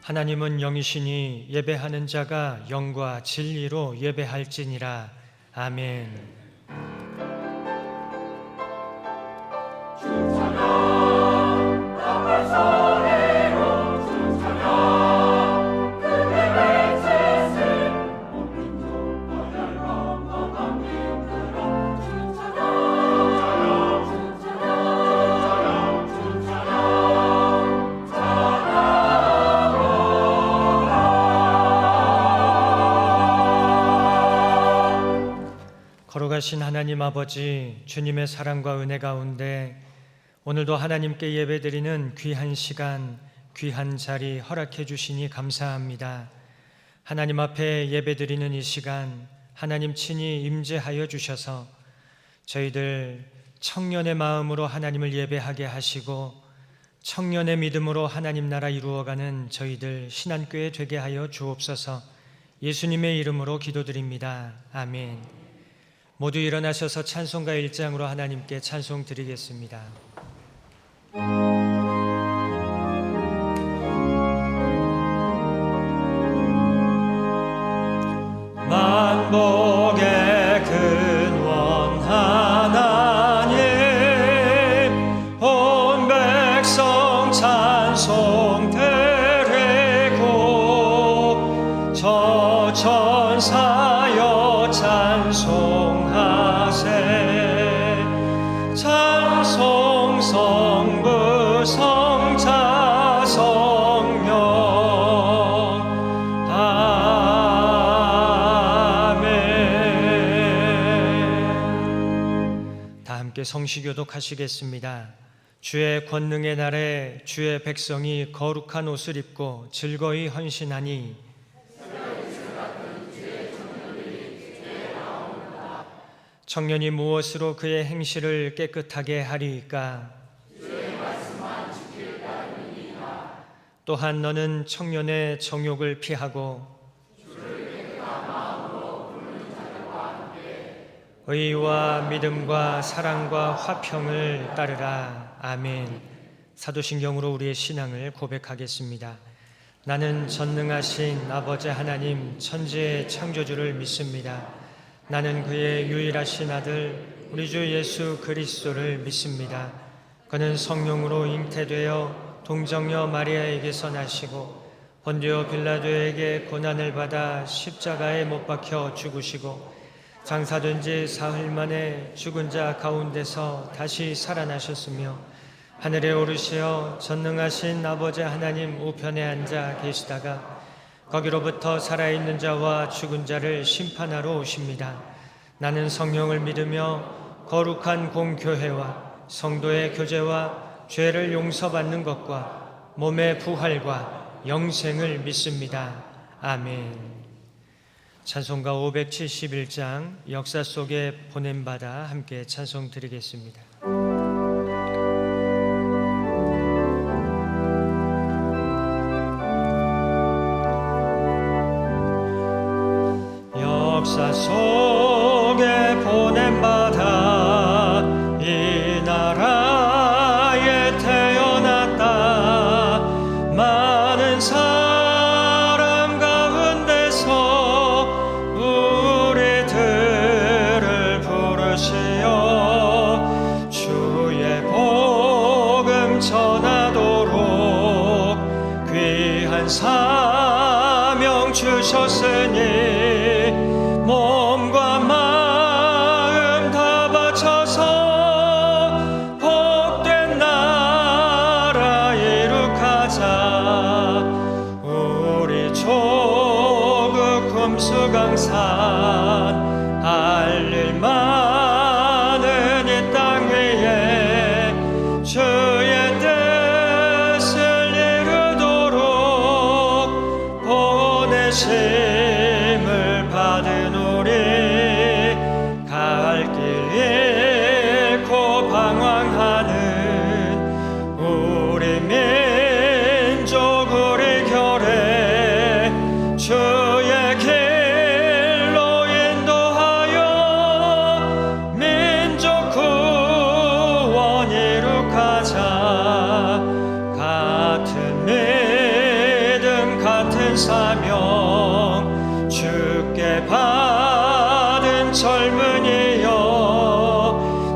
하나님은 영이시니 예배하는 자가 영과 진리로 예배할지니라. 아멘. 걸어가신 하나님 아버지, 주님의 사랑과 은혜 가운데 오늘도 하나님께 예배드리는 귀한 시간, 귀한 자리 허락해 주시니 감사합니다. 하나님 앞에 예배드리는 이 시간 하나님 친히 임재하여 주셔서 저희들 청년의 마음으로 하나님을 예배하게 하시고 청년의 믿음으로 하나님 나라 이루어가는 저희들 신안교회 되게 하여 주옵소서. 예수님의 이름으로 기도드립니다. 아멘. 모두 일어나셔서 찬송가 1장으로 하나님께 찬송 드리겠습니다. 만복의 근원 하나님, 온 백성 찬송 드리고 저 천사여 찬송하세. 찬송 성부 성자 성령 아멘. 다 함께 성시교독 하시겠습니다. 주의 권능의 날에 주의 백성이 거룩한 옷을 입고 즐거이 헌신하니 청년이 무엇으로 그의 행실을 깨끗하게 하리이까? 또한 너는 청년의 정욕을 피하고 의와 믿음과 사랑과 화평을 따르라. 아멘. 사도신경으로 우리의 신앙을 고백하겠습니다. 나는 전능하신 아버지 하나님 천지의 창조주를 믿습니다. 나는 그의 유일하신 아들 우리 주 예수 그리스도를 믿습니다. 그는 성령으로 잉태되어 동정녀 마리아에게서 나시고 본디오 빌라도에게 고난을 받아 십자가에 못 박혀 죽으시고 장사된 지 사흘 만에 죽은 자 가운데서 다시 살아나셨으며 하늘에 오르시어 전능하신 아버지 하나님 우편에 앉아 계시다가 거기로부터 살아있는 자와 죽은 자를 심판하러 오십니다. 나는 성령을 믿으며 거룩한 공교회와 성도의 교제와 죄를 용서받는 것과 몸의 부활과 영생을 믿습니다. 아멘. 찬송가 571장 역사 속에 보냄받아 함께 찬송 드리겠습니다. 역사 속에 보냄받아 이 나라에 태어났다. 많은 사람 가운데서 우리들을 부르시어 주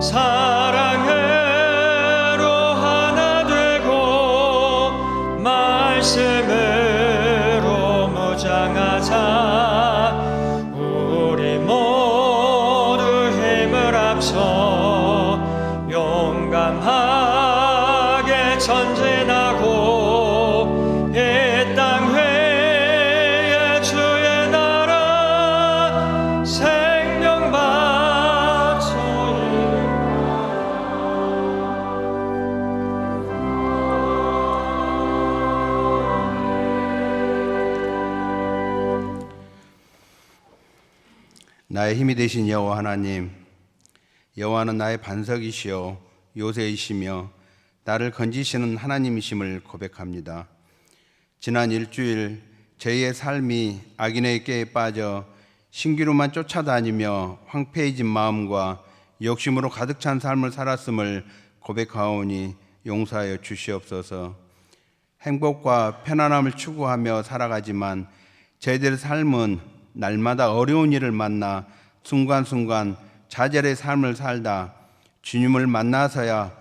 사랑으로 하나 되고 말씀으로 무장하자. 우리 모두 힘을 합쳐 용감하게 전진하고 이 땅 위에 주의 나라 생명 바쳐 나의 힘이 되신 여호와 하나님, 여호와는 나의 반석이시요 요새이시며 나를 건지시는 하나님이심을 고백합니다. 지난 일주일 저희의 삶이 악인의 꾀에 빠져 신기루만 쫓아다니며 황폐해진 마음과 욕심으로 가득 찬 삶을 살았음을 고백하오니 용서하여 주시옵소서. 행복과 편안함을 추구하며 살아가지만 저희들의 삶은 날마다 어려운 일을 만나 순간순간 좌절의 삶을 살다 주님을 만나서야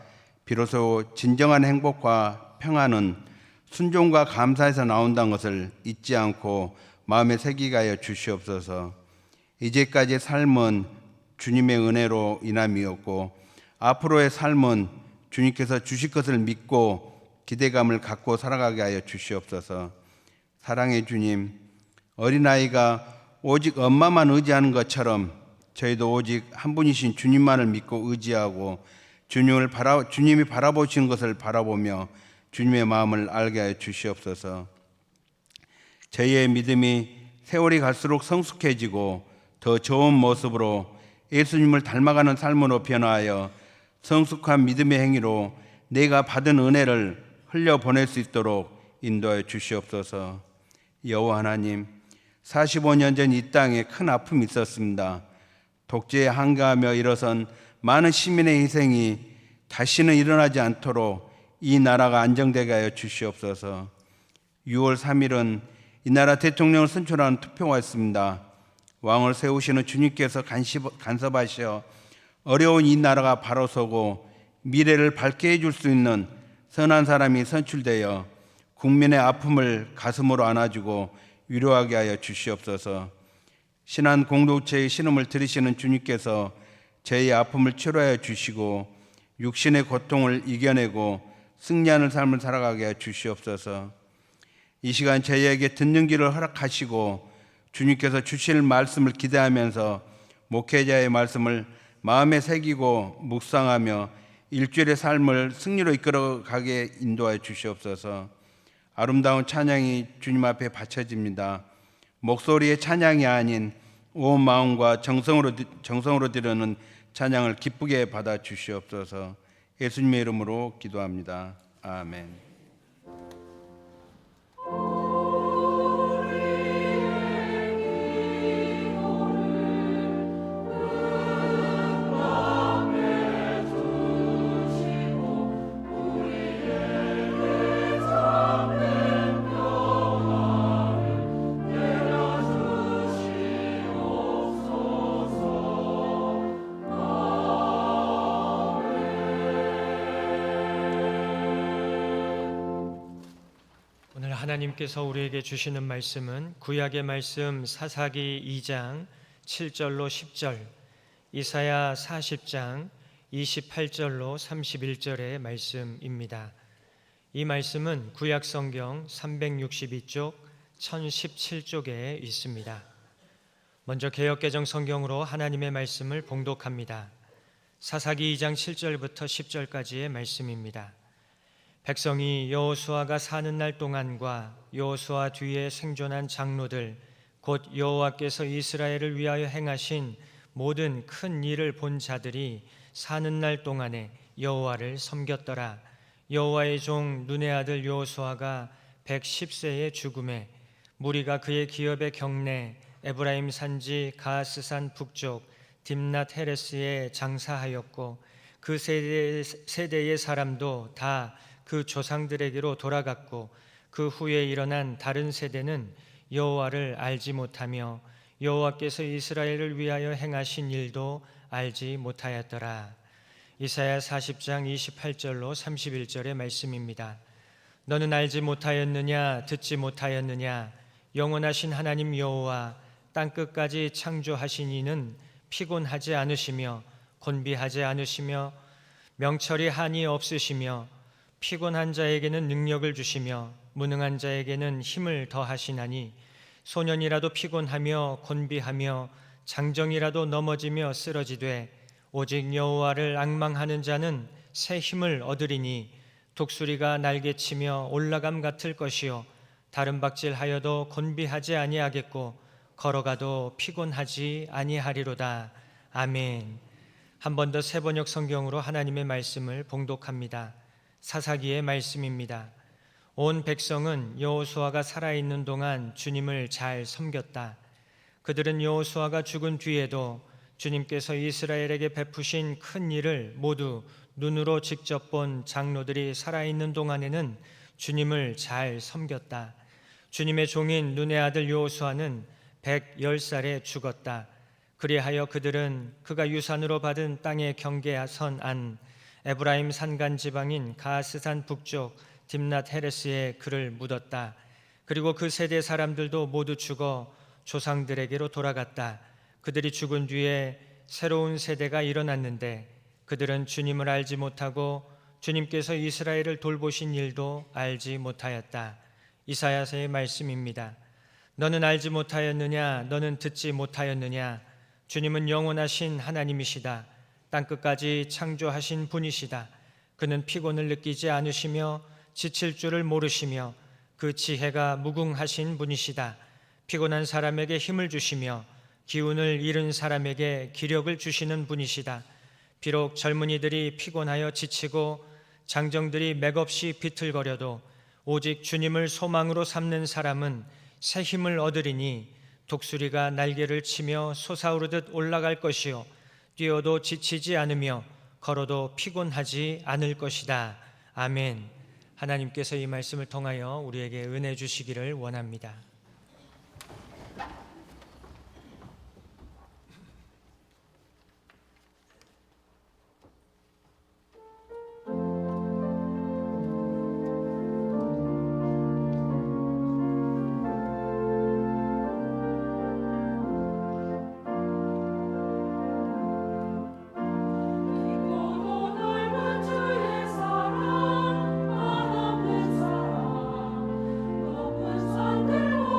비로소 진정한 행복과 평안은 순종과 감사에서 나온다는 것을 잊지 않고 마음에 새기게 하여 주시옵소서. 이제까지의 삶은 주님의 은혜로 인함이었고 앞으로의 삶은 주님께서 주실 것을 믿고 기대감을 갖고 살아가게 하여 주시옵소서. 사랑의 주님, 어린아이가 오직 엄마만 의지하는 것처럼 저희도 오직 한 분이신 주님만을 믿고 의지하고 주님이 바라보시는 것을 바라보며 주님의 마음을 알게 하여 주시옵소서. 저희의 믿음이 세월이 갈수록 성숙해지고 더 좋은 모습으로 예수님을 닮아가는 삶으로 변화하여 성숙한 믿음의 행위로 내가 받은 은혜를 흘려보낼 수 있도록 인도하여 주시옵소서. 여호와 하나님, 45년 전 이 땅에 큰 아픔이 있었습니다. 독재에 항거하며 일어선 많은 시민의 희생이 다시는 일어나지 않도록 이 나라가 안정되게 하여 주시옵소서. 6월 3일은 이 나라 대통령을 선출하는 투표가 있습니다. 왕을 세우시는 주님께서 간섭하셔 어려운 이 나라가 바로 서고 미래를 밝게 해줄 수 있는 선한 사람이 선출되어 국민의 아픔을 가슴으로 안아주고 위로하게 하여 주시옵소서. 신한 공동체의 신음을 들으시는 주님께서 저희의 아픔을 치료하여 주시고 육신의 고통을 이겨내고 승리하는 삶을 살아가게 하여 주시옵소서. 이 시간 저희에게 듣는 길을 허락하시고 주님께서 주실 말씀을 기대하면서 목회자의 말씀을 마음에 새기고 묵상하며 일주일의 삶을 승리로 이끌어가게 인도하여 주시옵소서. 아름다운 찬양이 주님 앞에 바쳐집니다. 목소리의 찬양이 아닌 온 마음과 정성으로 드리는 찬양을 기쁘게 받아 주시옵소서. 예수님의 이름으로 기도합니다. 아멘. 하나님께서 우리에게 주시는 말씀은 구약의 말씀 사사기 2장 7절로 10절, 이사야 40장 28절로 31절의 말씀입니다. 이 말씀은 구약 성경 362쪽 1017쪽에 있습니다. 먼저 개역개정 성경으로 하나님의 말씀을 봉독합니다. 사사기 2장 7절부터 10절까지의 말씀입니다. 백성이 여호수아가 사는 날 동안과 여호수아 뒤에 생존한 장로들 곧 여호와께서 이스라엘을 위하여 행하신 모든 큰 일을 본 자들이 사는 날 동안에 여호와를 섬겼더라. 여호와의 종 눈의 아들 여호수아가 110세의 죽음에 무리가 그의 기업의 경내 에브라임 산지 가스산 북쪽 딥낫 헤레스에 장사하였고 그 세대의 사람도 다 그 조상들에게로 돌아갔고 그 후에 일어난 다른 세대는 여호와를 알지 못하며 여호와께서 이스라엘을 위하여 행하신 일도 알지 못하였더라. 이사야 40장 28절로 31절의 말씀입니다. 너는 알지 못하였느냐 듣지 못하였느냐 영원하신 하나님 여호와 땅끝까지 창조하신 이는 피곤하지 않으시며 곤비하지 않으시며 명철이 한이 없으시며 피곤한 자에게는 능력을 주시며 무능한 자에게는 힘을 더하시나니 소년이라도 피곤하며 곤비하며 장정이라도 넘어지며 쓰러지되 오직 여호와를 앙망하는 자는 새 힘을 얻으리니 독수리가 날개치며 올라감 같을 것이요 다른 박질하여도 곤비하지 아니하겠고 걸어가도 피곤하지 아니하리로다. 아멘. 한 번 더 새번역 성경으로 하나님의 말씀을 봉독합니다. 사사기의 말씀입니다. 온 백성은 여호수아가 살아있는 동안 주님을 잘 섬겼다. 그들은 여호수아가 죽은 뒤에도 주님께서 이스라엘에게 베푸신 큰 일을 모두 눈으로 직접 본 장로들이 살아있는 동안에는 주님을 잘 섬겼다. 주님의 종인 눈의 아들 여호수아는 110살에 죽었다. 그리하여 그들은 그가 유산으로 받은 땅의 경계선 안 에브라임 산간 지방인 가스산 북쪽 딥낫 헤레스에 그를 묻었다. 그리고 그 세대 사람들도 모두 죽어 조상들에게로 돌아갔다. 그들이 죽은 뒤에 새로운 세대가 일어났는데 그들은 주님을 알지 못하고 주님께서 이스라엘을 돌보신 일도 알지 못하였다. 이사야서의 말씀입니다. 너는 알지 못하였느냐 너는 듣지 못하였느냐 주님은 영원하신 하나님이시다. 땅끝까지 창조하신 분이시다. 그는 피곤을 느끼지 않으시며 지칠 줄을 모르시며 그 지혜가 무궁하신 분이시다. 피곤한 사람에게 힘을 주시며 기운을 잃은 사람에게 기력을 주시는 분이시다. 비록 젊은이들이 피곤하여 지치고 장정들이 맥없이 비틀거려도 오직 주님을 소망으로 삼는 사람은 새 힘을 얻으리니 독수리가 날개를 치며 솟아오르듯 올라갈 것이요 뛰어도 지치지 않으며 걸어도 피곤하지 않을 것이다. 아멘. 하나님께서 이 말씀을 통하여 우리에게 은혜 주시기를 원합니다. 높은 산들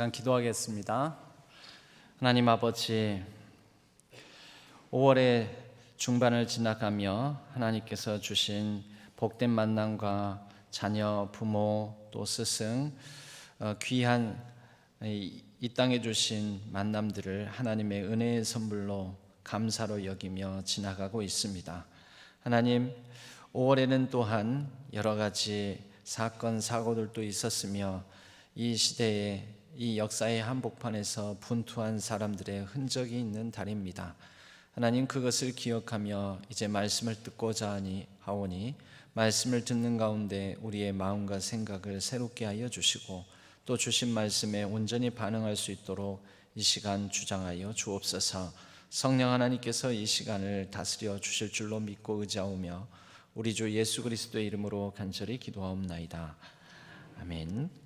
잠깐 기도하겠습니다. 하나님 아버지, 5월의 중반을 지나가며 하나님께서 주신 복된 만남과 자녀, 부모, 또 스승, 귀한 이 땅에 주신 만남들을 하나님의 은혜의 선물로 감사로 여기며 지나가고 있습니다. 하나님, 5월에는 또한 여러 가지 사건, 사고들도 있었으며 이 시대에 이 역사의 한복판에서 분투한 사람들의 흔적이 있는 달입니다. 하나님, 그것을 기억하며 이제 말씀을 듣고자 하오니 말씀을 듣는 가운데 우리의 마음과 생각을 새롭게 하여 주시고 또 주신 말씀에 온전히 반응할 수 있도록 이 시간 주장하여 주옵소서. 성령 하나님께서 이 시간을 다스려 주실 줄로 믿고 의지하오며 우리 주 예수 그리스도의 이름으로 간절히 기도하옵나이다. 아멘.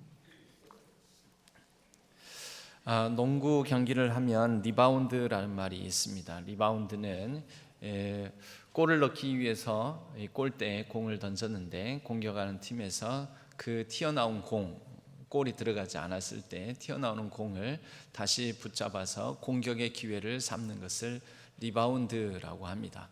농구 경기를 하면 리바운드라는 말이 있습니다. 리바운드는 골을 넣기 위해서 골대에 공을 던졌는데 공격하는 팀에서 그 튀어나온 골이 들어가지 않았을 때 튀어나오는 공을 다시 붙잡아서 공격의 기회를 삼는 것을 리바운드라고 합니다.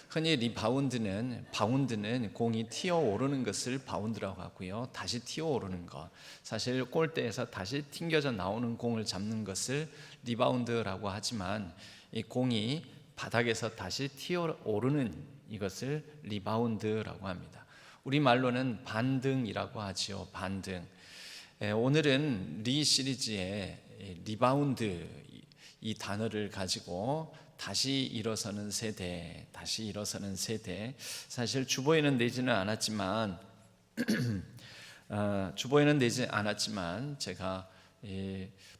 흔히 바운드는 공이 튀어오르는 것을 바운드라고 하고요. 다시 튀어오르는 것, 사실 골대에서 다시 튕겨져 나오는 공을 잡는 것을 리바운드라고 하지만 이 공이 바닥에서 다시 튀어오르는 이것을 리바운드라고 합니다. 우리말로는 반등이라고 하지요. 반등. 오늘은 리 시리즈의 리바운드 이 단어를 가지고 다시 일어서는 세대, 사실 주보에는 내지는 않았지만 제가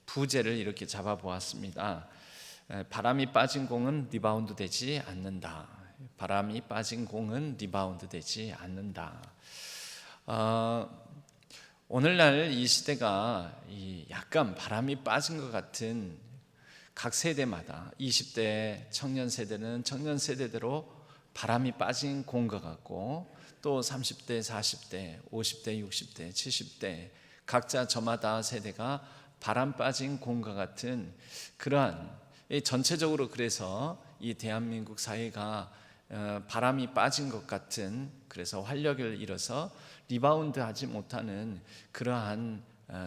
부제를 이렇게 잡아보았습니다. 바람이 빠진 공은 리바운드 되지 않는다. 바람이 빠진 공은 리바운드 되지 않는다. 오늘날 이 시대가 약간 바람이 빠진 것 같은 각 세대마다 20대 청년 세대는 청년 세대대로 바람이 빠진 공과 같고 또 30대, 40대, 50대, 60대, 70대 각자 저마다 세대가 바람 빠진 공과 같은 그러한 전체적으로 그래서 이 대한민국 사회가 바람이 빠진 것 같은 그래서 활력을 잃어서 리바운드 하지 못하는 그러한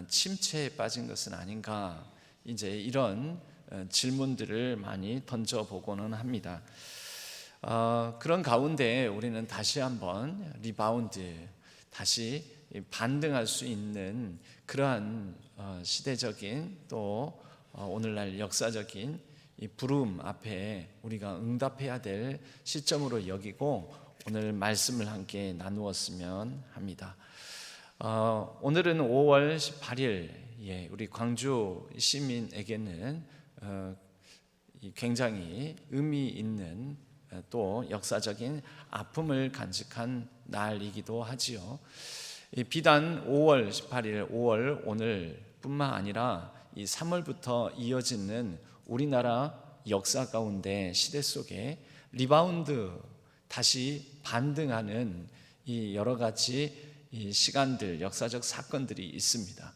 침체에 빠진 것은 아닌가 이제 이런 질문들을 많이 던져보고는 합니다. 그런 가운데 우리는 다시 한번 리바운드, 다시 반등할 수 있는 그러한 시대적인 또 오늘날 역사적인 이 부름 앞에 우리가 응답해야 될 시점으로 여기고 오늘 말씀을 함께 나누었으면 합니다. 오늘은 5월 18일 우리 광주 시민에게는 굉장히 의미 있는 또 역사적인 아픔을 간직한 날이기도 하지요. 비단 5월 18일, 5월 오늘뿐만 아니라 이 3월부터 이어지는 우리나라 역사 가운데 시대 속에 리바운드, 다시 반등하는 이 여러 가지 이 시간들, 역사적 사건들이 있습니다.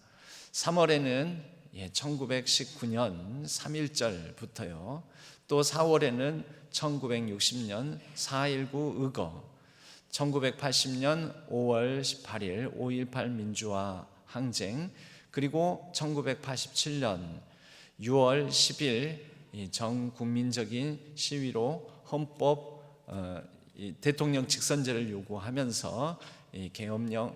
3월에는 1919년 3.1절부터요. 또 4월에는 1960년 4.19 의거, 1980년 5월 18일 5.18 민주화 항쟁, 그리고 1987년 6월 10일 전국민적인 시위로 헌법 대통령 직선제를 요구하면서 계엄령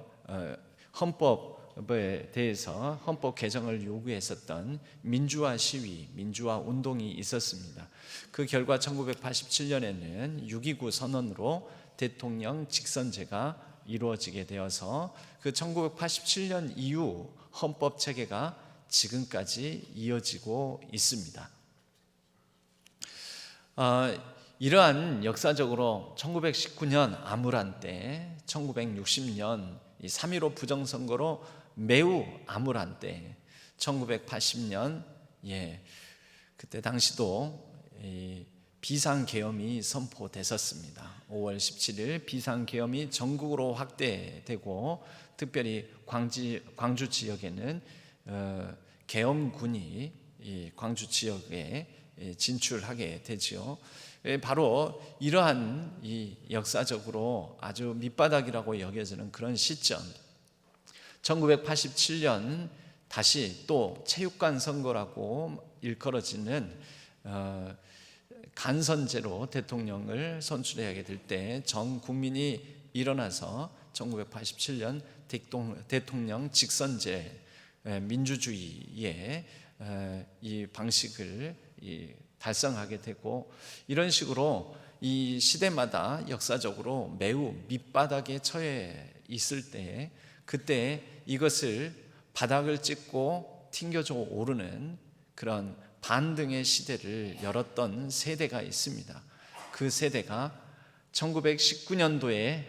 헌법에 대해서 헌법 개정을 요구했었던 민주화 시위, 민주화 운동이 있었습니다. 그 결과 1987년에는 6.29 선언으로 대통령 직선제가 이루어지게 되어서 그 1987년 이후 헌법 체계가 지금까지 이어지고 있습니다. 이러한 역사적으로 1919년 암울한 때, 1960년 3.15 부정선거로 매우 암울한 때, 1980년 그때 당시도 비상계엄이 선포됐었습니다. 5월 17일 비상계엄이 전국으로 확대되고 특별히 광주 지역에는 계엄군이 이 광주 지역에 진출하게 되지요. 바로 이러한 이 역사적으로 아주 밑바닥이라고 여겨지는 그런 시점, 1987년 다시 또 체육관 선거라고 일컬어지는 간선제로 대통령을 선출하게 될 때 전 국민이 일어나서 1987년 대통령 직선제 민주주의의 이 방식을 달성하게 되고, 이런 식으로 이 시대마다 역사적으로 매우 밑바닥에 처해 있을 때, 그때 이것을 바닥을 찍고 튕겨져 오르는 그런 반등의 시대를 열었던 세대가 있습니다. 그 세대가 1919년도에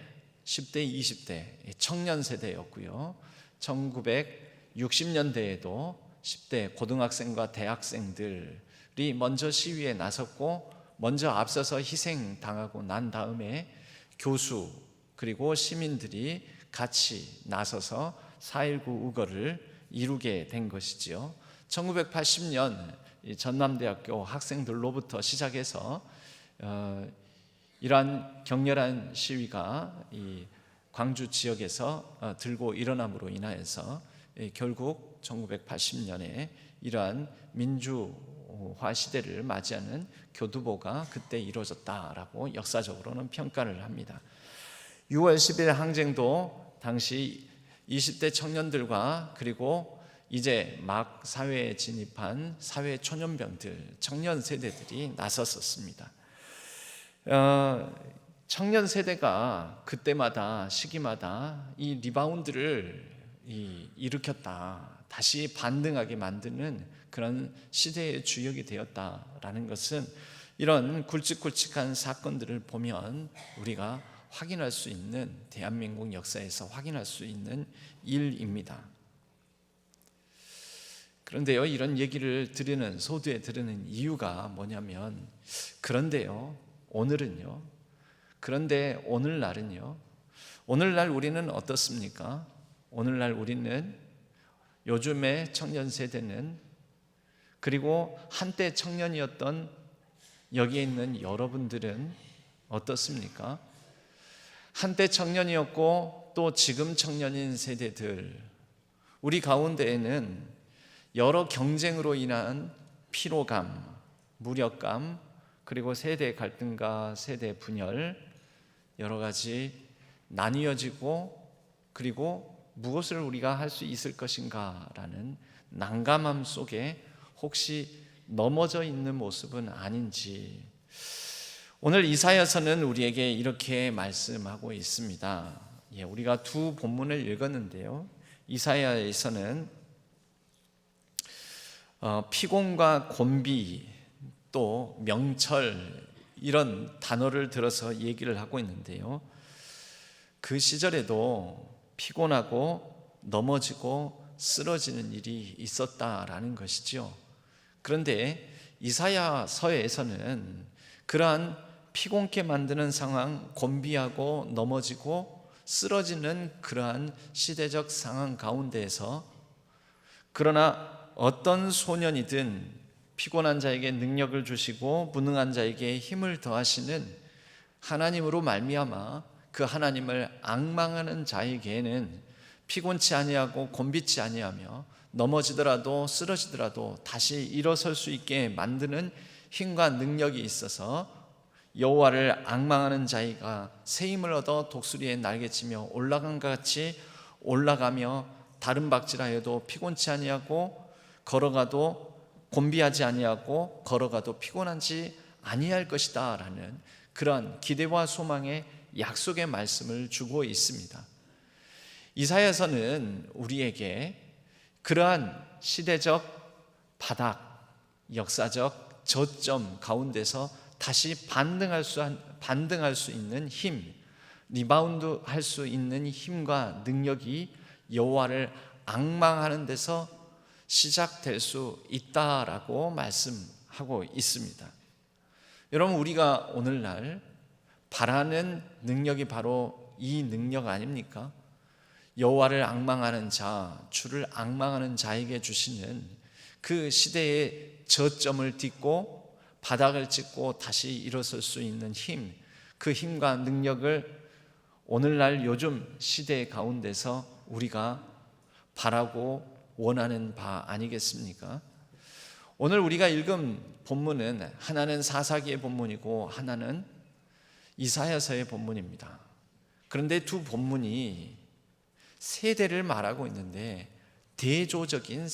10대, 20대 청년 세대였고요. 1960년대에도 10대 고등학생과 대학생들이 먼저 시위에 나섰고, 먼저 앞서서 희생당하고 난 다음에 교수 그리고 시민들이 같이 나서서 4.19 우거를 이루게 된 것이지요. 1980년 전남대학교 학생들로부터 시작해서 이러한 격렬한 시위가 이 광주 지역에서 들고 일어남으로 인하여서 결국 1980년에 이러한 민주화 시대를 맞이하는 교두보가 그때 이루어졌다라고 역사적으로는 평가를 합니다. 6월 10일 항쟁도 당시 20대 청년들과 그리고 이제 막 사회에 진입한 사회 초년병들, 청년 세대들이 나섰었습니다. 청년 세대가 그때마다 시기마다 이 리바운드를 일으켰다, 다시 반등하게 만드는 그런 시대의 주역이 되었다라는 것은 이런 굵직굵직한 사건들을 보면 우리가 확인할 수 있는, 대한민국 역사에서 확인할 수 있는 일입니다. 그런데요, 이런 얘기를 소두에 들으는 이유가 뭐냐면, 그런데요, 오늘은요, 그런데 오늘날은요, 오늘날 우리는 어떻습니까? 오늘날 우리는, 요즘의 청년 세대는, 그리고 한때 청년이었던 여기에 있는 여러분들은 어떻습니까? 한때 청년이었고 또 지금 청년인 세대들, 우리 가운데에는 여러 경쟁으로 인한 피로감, 무력감, 그리고 세대 갈등과 세대 분열, 여러 가지 나뉘어지고, 그리고 무엇을 우리가 할 수 있을 것인가라는 난감함 속에 혹시 넘어져 있는 모습은 아닌지, 오늘 이사야서는 우리에게 이렇게 말씀하고 있습니다. 우리가 두 본문을 읽었는데요, 이사야에서는 피곤과 곤비 또 명철, 이런 단어를 들어서 얘기를 하고 있는데요, 그 시절에도 피곤하고 넘어지고 쓰러지는 일이 있었다라는 것이죠. 그런데 이사야서에서는 그러한 피곤케 만드는 상황, 곤비하고 넘어지고 쓰러지는 그러한 시대적 상황 가운데에서, 그러나 어떤 소년이든 피곤한 자에게 능력을 주시고 무능한 자에게 힘을 더하시는 하나님으로 말미암아 그 하나님을 앙망하는 자에게는 피곤치 아니하고 곤비치 아니하며 넘어지더라도 쓰러지더라도 다시 일어설 수 있게 만드는 힘과 능력이 있어서, 여호와를 앙망하는 자가 새 힘을 얻어 독수리의 날개치며 올라간 것 같이 올라가며 다른 박질하여도 피곤치 아니하고 걸어가도 곤비하지 아니하고 걸어가도 피곤하지 아니할 것이다 라는 그런 기대와 소망의 약속의 말씀을 주고 있습니다. 이사야서는 우리에게 그러한 시대적 바닥, 역사적 저점 가운데서 다시 반등할 수 있는 힘, 리바운드 할 수 있는 힘과 능력이 여호와를 앙망하는 데서 시작될 수 있다라고 말씀하고 있습니다. 여러분, 우리가 오늘날 바라는 능력이 바로 이 능력 아닙니까? 여호와를 앙망하는 자, 주를 앙망하는 자에게 주시는 그 시대의 저점을 딛고 바닥을 찍고 다시 일어설 수 있는 힘, 그 힘과 능력을 오늘날 요즘 시대 가운데서 우리가 바라고 원하는 바 아니겠습니까? 오늘 우리가 읽은 본문은 하나는 사사기의 본문이고 하나는 이사야서의 본문입니다. 그런데 두 본문이 세대를 말하고 있는데 대조적인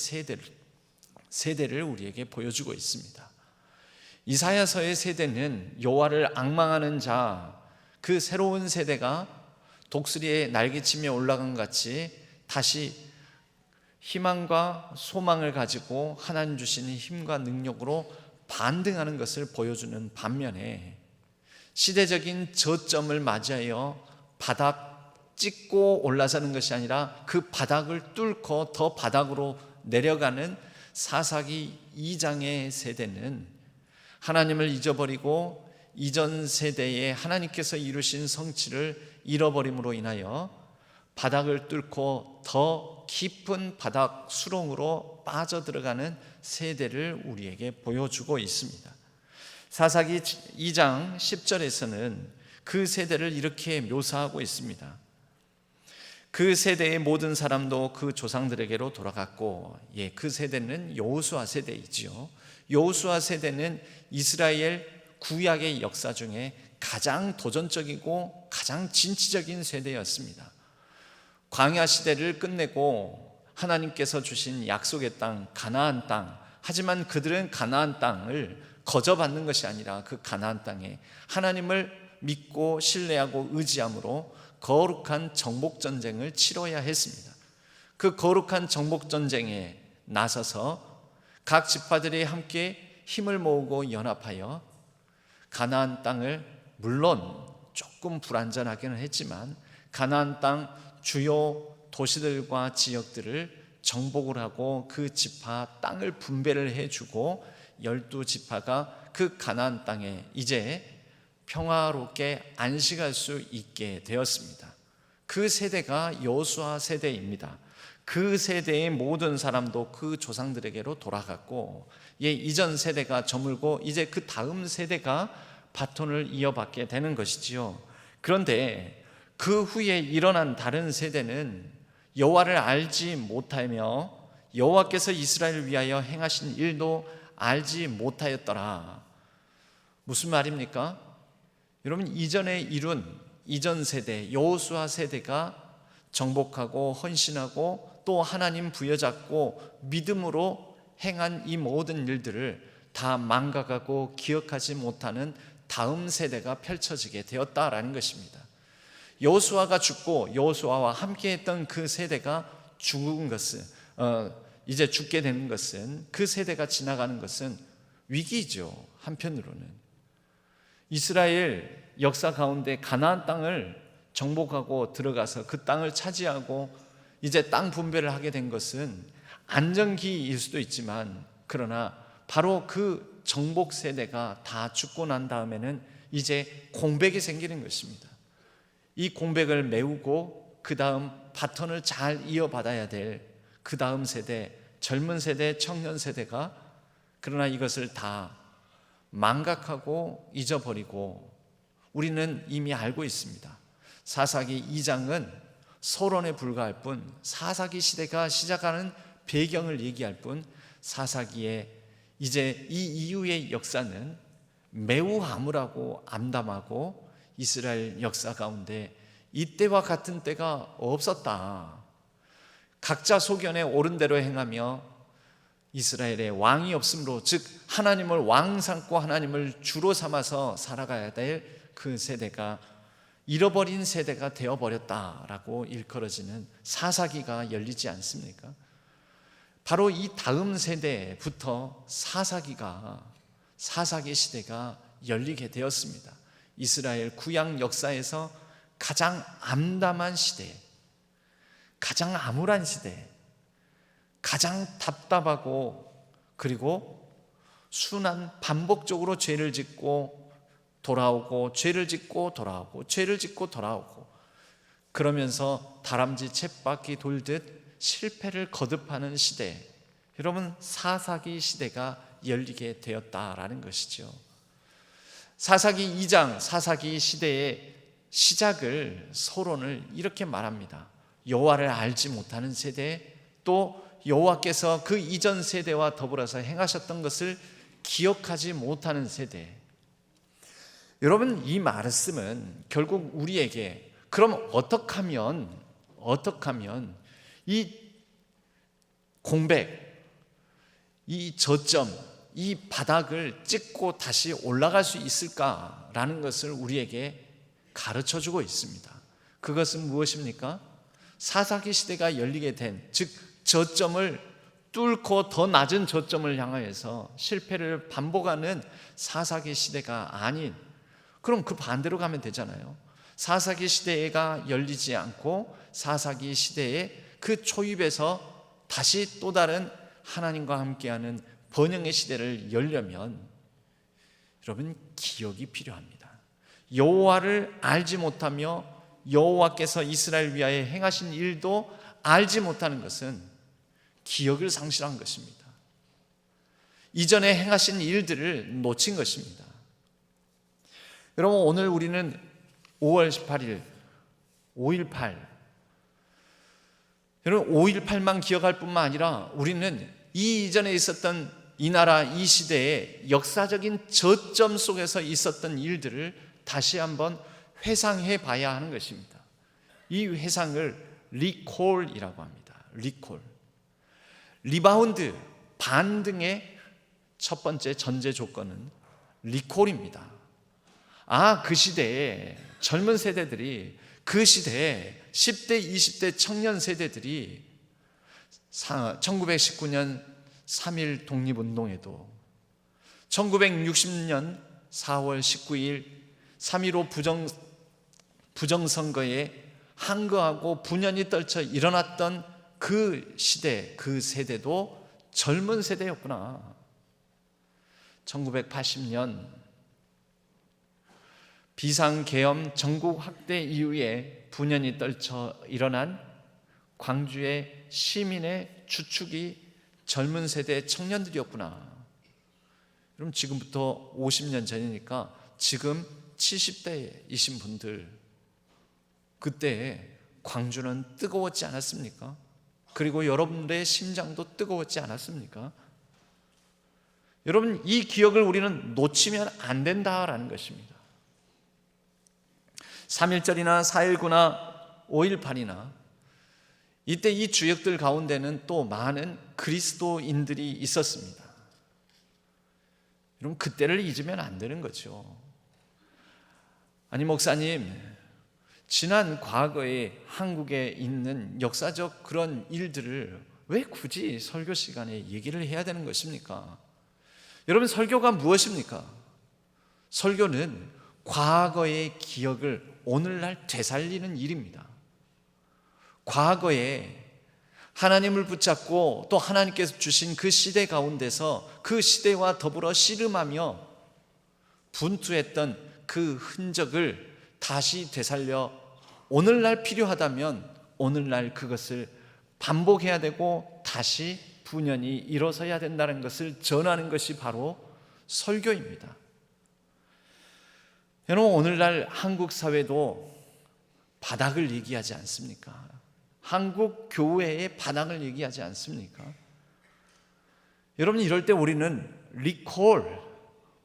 세대를 우리에게 보여주고 있습니다. 이사야서의 세대는 여호와를 앙망하는 자, 그 새로운 세대가 독수리에 날개치며 올라간 것 같이 다시 희망과 소망을 가지고 하나님 주시는 힘과 능력으로 반등하는 것을 보여주는 반면에 시대적인 저점을 맞이하여 바닥 찍고 올라서는 것이 아니라 그 바닥을 뚫고 더 바닥으로 내려가는 사사기 2장의 세대는 하나님을 잊어버리고 이전 세대에 하나님께서 이루신 성취를 잃어버림으로 인하여 바닥을 뚫고 더 깊은 바닥 수렁으로 빠져들어가는 세대를 우리에게 보여주고 있습니다. 사사기 2장 10절에서는 그 세대를 이렇게 묘사하고 있습니다. 그 세대의 모든 사람도 그 조상들에게로 돌아갔고, 그 세대는 여호수아 세대이지요. 여호수아 세대는 이스라엘 구약의 역사 중에 가장 도전적이고 가장 진취적인 세대였습니다. 광야 시대를 끝내고 하나님께서 주신 약속의 땅, 가나안 땅, 하지만 그들은 가나안 땅을 거저받는 것이 아니라 그 가나안 땅에 하나님을 믿고 신뢰하고 의지함으로 거룩한 정복전쟁을 치러야 했습니다. 그 거룩한 정복전쟁에 나서서 각 지파들이 함께 힘을 모으고 연합하여 가나안 땅을, 물론 조금 불완전하기는 했지만 가나안 땅 주요 도시들과 지역들을 정복을 하고 그 지파 땅을 분배를 해주고 12지파가 그 가나안 땅에 이제 평화롭게 안식할 수 있게 되었습니다. 그 세대가 여호수아 세대입니다. 그 세대의 모든 사람도 그 조상들에게로 돌아갔고, 이전 세대가 저물고 이제 그 다음 세대가 바톤을 이어받게 되는 것이지요. 그런데 그 후에 일어난 다른 세대는 여호와를 알지 못하며 여호와께서 이스라엘을 위하여 행하신 일도 알지 못하였더라. 무슨 말입니까? 여러분, 이전에 이룬 이전 세대 여호수아 세대가 정복하고 헌신하고 또 하나님 부여잡고 믿음으로 행한 이 모든 일들을 다 망각하고 기억하지 못하는 다음 세대가 펼쳐지게 되었다라는 것입니다. 여호수아가 죽고 여호수아와 함께했던 그 세대가 죽은 것은 이제 죽게 되는 것은, 그 세대가 지나가는 것은 위기죠. 한편으로는 이스라엘 역사 가운데 가나안 땅을 정복하고 들어가서 그 땅을 차지하고 이제 땅 분배를 하게 된 것은 안정기일 수도 있지만, 그러나 바로 그 정복 세대가 다 죽고 난 다음에는 이제 공백이 생기는 것입니다. 이 공백을 메우고 그 다음 바톤을 잘 이어받아야 될 그 다음 세대, 젊은 세대, 청년 세대가, 그러나 이것을 다 망각하고 잊어버리고 우리는 이미 알고 있습니다. 사사기 2장은 서론에 불과할 뿐, 사사기 시대가 시작하는 배경을 얘기할 뿐, 사사기에 이제 이 이후의 역사는 매우 암울하고 암담하고 이스라엘 역사 가운데 이때와 같은 때가 없었다. 각자 소견에 옳은 대로 행하며 이스라엘의 왕이 없으므로, 즉 하나님을 왕 삼고 하나님을 주로 삼아서 살아가야 될 그 세대가 잃어버린 세대가 되어버렸다라고 일컬어지는 사사기가 열리지 않습니까? 바로 이 다음 세대부터 사사기 시대가 열리게 되었습니다. 이스라엘 구약 역사에서 가장 암담한 시대, 가장 암울한 시대, 가장 답답하고 그리고 순한 반복적으로 죄를 짓고 돌아오고 죄를 짓고 돌아오고 죄를 짓고 돌아오고 그러면서 다람쥐 쳇바퀴 돌듯 실패를 거듭하는 시대, 여러분, 사사기 시대가 열리게 되었다라는 것이죠. 사사기 2장 사사기 시대의 시작을 서론을 이렇게 말합니다. 여호와를 알지 못하는 세대, 또 여호와께서 그 이전 세대와 더불어서 행하셨던 것을 기억하지 못하는 세대. 여러분, 이 말씀은 결국 우리에게 그럼 어떻게 하면 이 공백, 이 저점, 이 바닥을 찍고 다시 올라갈 수 있을까라는 것을 우리에게 가르쳐주고 있습니다. 그것은 무엇입니까? 사사기 시대가 열리게 된, 즉 저점을 뚫고 더 낮은 저점을 향하여서 실패를 반복하는 사사기 시대가 아닌, 그럼 그 반대로 가면 되잖아요. 사사기 시대가 열리지 않고 사사기 시대의 그 초입에서 다시 또 다른 하나님과 함께하는 번영의 시대를 열려면 여러분, 기억이 필요합니다. 여호와를 알지 못하며 여호와께서 이스라엘 위하여 행하신 일도 알지 못하는 것은 기억을 상실한 것입니다. 이전에 행하신 일들을 놓친 것입니다. 여러분, 오늘 우리는 5월 18일 5.18, 여러분 5.18만 기억할 뿐만 아니라 우리는 이 이전에 있었던 이 나라 이 시대의 역사적인 저점 속에서 있었던 일들을 다시 한번 회상해 봐야 하는 것입니다. 이 회상을 리콜이라고 합니다. 리콜. 리바운드, 반등의 첫 번째 전제 조건은 리콜입니다. 그 시대에 젊은 세대들이, 그 시대에 10대, 20대 청년 세대들이 1919년 3.1 독립운동에도, 1960년 4월 19일 3.15 부정선거에 항거하고 분연이 떨쳐 일어났던 그 시대, 그 세대도 젊은 세대였구나. 1980년 비상계엄 전국 확대 이후에 분연이 떨쳐 일어난 광주의 시민의 주축이 젊은 세대 청년들이었구나. 그럼 지금부터 50년 전이니까 지금 70대이신 분들, 그때 광주는 뜨거웠지 않았습니까? 그리고 여러분들의 심장도 뜨거웠지 않았습니까? 여러분, 이 기억을 우리는 놓치면 안 된다라는 것입니다. 3.1절이나 4.19나 5.18이나 이때 이 주역들 가운데는 또 많은 그리스도인들이 있었습니다. 여러분, 그때를 잊으면 안 되는 거죠. 아니, 목사님, 지난 과거에 한국에 있는 역사적 그런 일들을 왜 굳이 설교 시간에 얘기를 해야 되는 것입니까? 여러분, 설교가 무엇입니까? 설교는 과거의 기억을 오늘날 되살리는 일입니다. 과거에 하나님을 붙잡고 또 하나님께서 주신 그 시대 가운데서 그 시대와 더불어 씨름하며 분투했던 그 흔적을 다시 되살려 오늘날 필요하다면 오늘날 그것을 반복해야 되고 다시 분연히 일어서야 된다는 것을 전하는 것이 바로 설교입니다. 여러분, 오늘날 한국 사회도 바닥을 얘기하지 않습니까? 한국 교회의 바닥을 얘기하지 않습니까? 여러분, 이럴 때 우리는 리콜,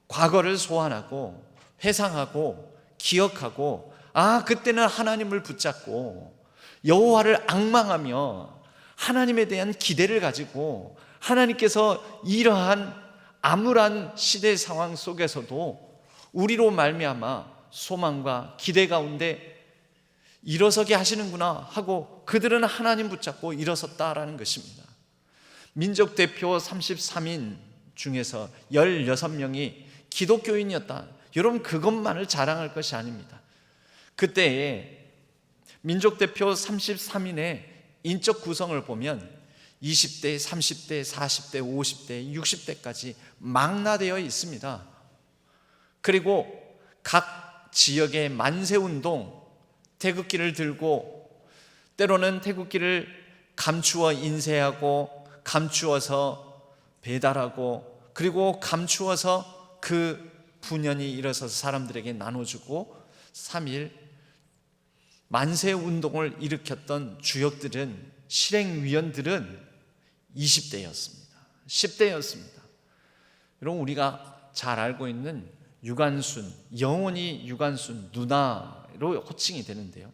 과거를 소환하고 회상하고 기억하고, 그때는 하나님을 붙잡고 여호와를 앙망하며 하나님에 대한 기대를 가지고 하나님께서 이러한 암울한 시대 상황 속에서도 우리로 말미암아 소망과 기대 가운데 일어서게 하시는구나 하고 그들은 하나님 붙잡고 일어섰다라는 것입니다. 민족 대표 33인 중에서 16명이 기독교인이었다. 여러분, 그것만을 자랑할 것이 아닙니다. 그때에 민족 대표 33인의 인적 구성을 보면 20대, 30대, 40대, 50대, 60대까지 망라되어 있습니다. 그리고 각 지역의 만세운동, 태극기를 들고 때로는 태극기를 감추어 인쇄하고 감추어서 배달하고 그리고 감추어서 그 분연이 일어서서 사람들에게 나눠주고 3일 만세 운동을 일으켰던 주역들은, 실행위원들은 20대였습니다. 10대였습니다. 여러분, 우리가 잘 알고 있는 유관순, 영원히 유관순 누나로 호칭이 되는데요.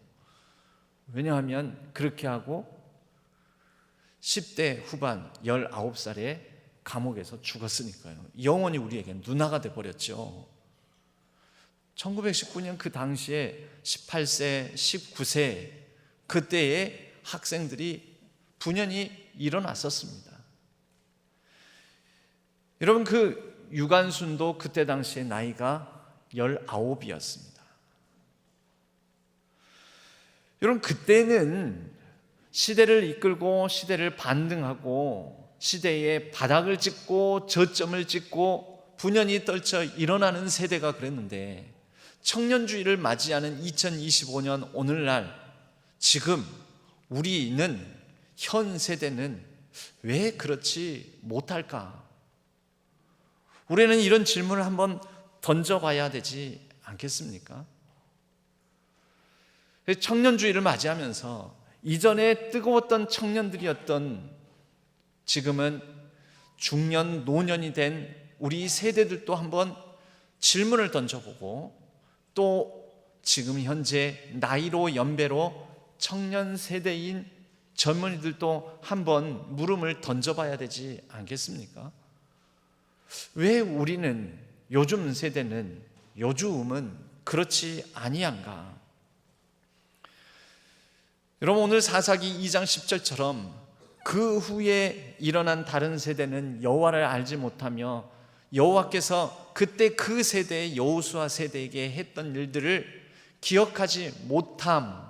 왜냐하면 그렇게 하고 10대 후반 19살에 감옥에서 죽었으니까요. 영원히 우리에겐 누나가 돼버렸죠. 1919년 그 당시에 18세, 19세 그때의 학생들이 분연히 일어났었습니다. 여러분, 그 유관순도 그때 당시에 나이가 19이었습니다. 여러분, 그때는 시대를 이끌고 시대를 반등하고 시대의 바닥을 찍고 저점을 찍고 분연히 떨쳐 일어나는 세대가 그랬는데, 청년주의를 맞이하는 2025년 오늘날 지금 우리는, 현 세대는 왜 그렇지 못할까? 우리는 이런 질문을 한번 던져봐야 되지 않겠습니까? 청년주의를 맞이하면서 이전에 뜨거웠던 청년들이었던 지금은 중년, 노년이 된 우리 세대들도 한번 질문을 던져보고, 또 지금 현재 나이로 연배로 청년 세대인 젊은이들도 한번 물음을 던져봐야 되지 않겠습니까? 왜 우리는, 요즘 세대는, 요즘은 그렇지 아니한가? 여러분, 오늘 사사기 2장 10절처럼 그 후에 일어난 다른 세대는 여호와를 알지 못하며 여호와께서 그때 그 세대의 여호수아 세대에게 했던 일들을 기억하지 못함,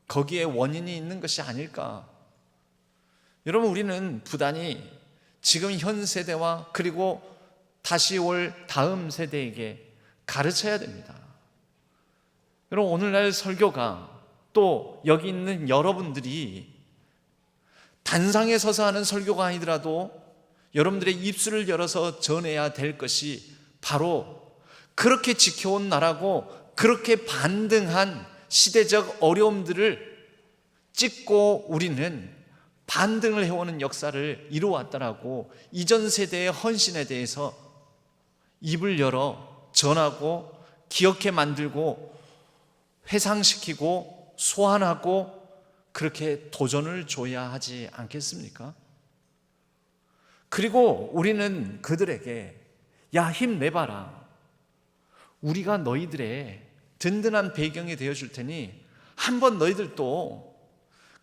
거기에 원인이 있는 것이 아닐까? 여러분, 우리는 부단히 지금 현 세대와 그리고 다시 올 다음 세대에게 가르쳐야 됩니다. 여러분, 오늘날 설교가, 또 여기 있는 여러분들이 단상에 서서 하는 설교가 아니더라도 여러분들의 입술을 열어서 전해야 될 것이 바로 그렇게 지켜온 나라고, 그렇게 반등한 시대적 어려움들을 찍고 우리는 반등을 해오는 역사를 이루어왔다라고 이전 세대의 헌신에 대해서 입을 열어 전하고 기억해 만들고 회상시키고 소환하고 그렇게 도전을 줘야 하지 않겠습니까? 그리고 우리는 그들에게, 야, 힘내봐라, 우리가 너희들의 든든한 배경이 되어줄 테니 한번 너희들도